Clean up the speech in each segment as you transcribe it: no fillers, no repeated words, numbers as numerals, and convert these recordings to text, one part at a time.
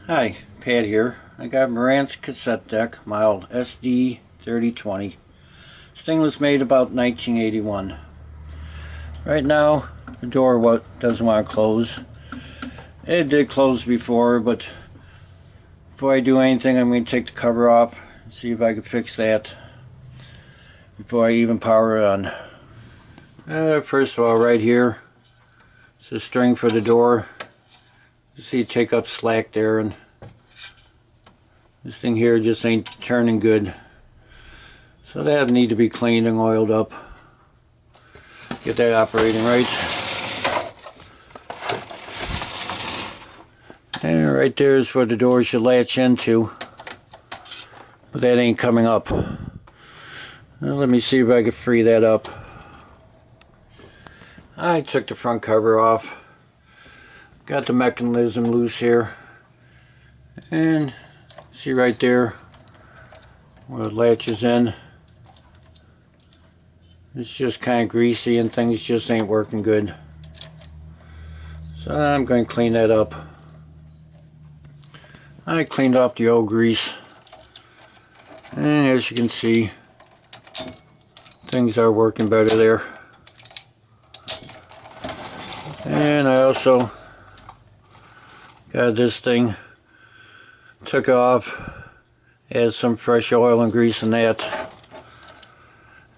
Hi, Pat here. I got Marantz cassette deck, model SD3020. This thing was made about 1981. Right now, the door doesn't want to close. It did close before, but before I do anything, I'm going to take the cover off and see if I can fix that before I even power it on. First of all, right here, it's a string for the door. You see it take up slack there, and this thing here just ain't turning good. So that need to be cleaned and oiled up. Get that operating right. And right there is where the door should latch into. But that ain't coming up. Now let me see if I can free that up. I took the front cover off. Got the mechanism loose here, and see right there where it latches in. It's just kind of greasy and things just ain't working good. So I'm going to clean that up. I cleaned off the old grease, and as you can see, things are working better there. And I also got this thing, took it off, add some fresh oil and grease in that,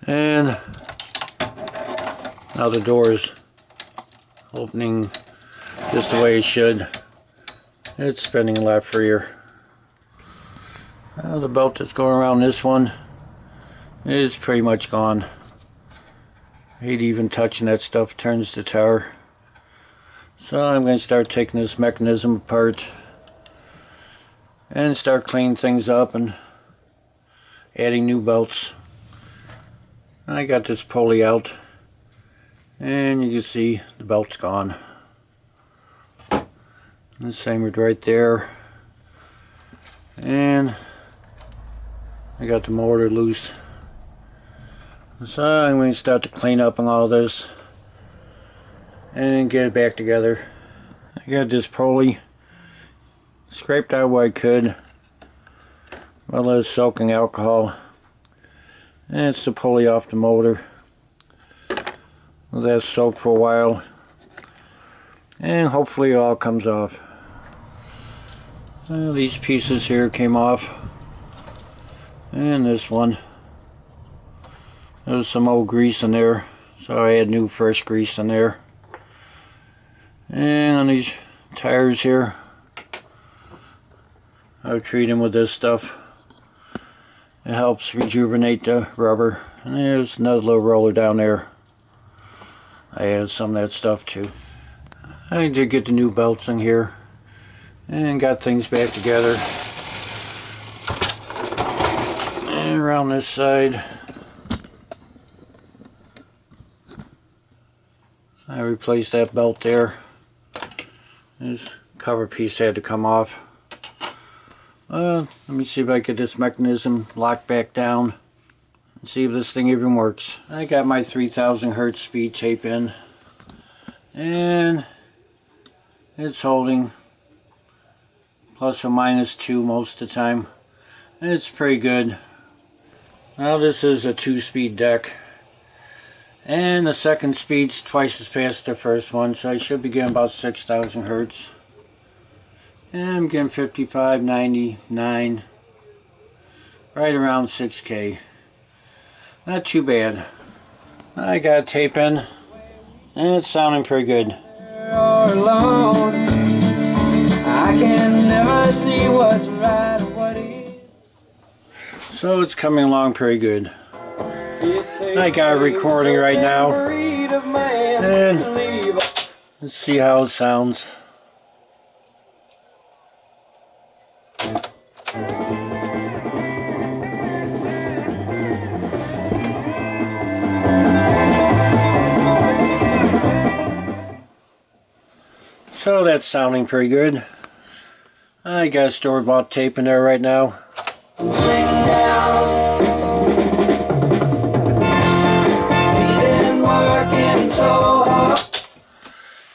and now the door is opening just the way it should. It's spinning a lot freer. Now the belt that's going around this one is pretty much gone. I hate even touching that stuff, it turns the tower. So I'm going to start taking this mechanism apart and start cleaning things up and adding new belts. I got this pulley out, and you can see the belt's gone. And the same with right there. And I got the motor loose. So I'm going to start to clean up on all this and get it back together. I got this pulley scraped out what I could. Well, it's soaking alcohol, and it's the pulley off the motor. Well, that's soaked for a while, and hopefully it all comes off. These pieces here came off, and this one. There's some old grease in there, so I had new fresh grease in there. And on these tires here, I treat them with this stuff. It helps rejuvenate the rubber. And there's another little roller down there. I added some of that stuff too. I did get the new belts in here and got things back together. And around this side, I replaced that belt there. This cover piece had to come off. Let me see if I get this mechanism locked back down and see if this thing even works. I got my 3000 Hertz speed tape in, and it's holding plus or minus 2 most of the time. And it's pretty good. Now this is a 2-speed deck, and the second speed's twice as fast as the first one, so I should be getting about 6000 Hertz. And I'm getting 55, 99, right around 6K. Not too bad. I got tape in, and it's sounding pretty good. Alone, I can never see what's right or what is. So it's coming along pretty good. I got a recording right now, and let's see how it sounds. So that's sounding pretty good. I got store-bought tape in there right now.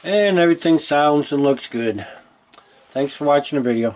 And everything sounds and looks good. Thanks for watching the video.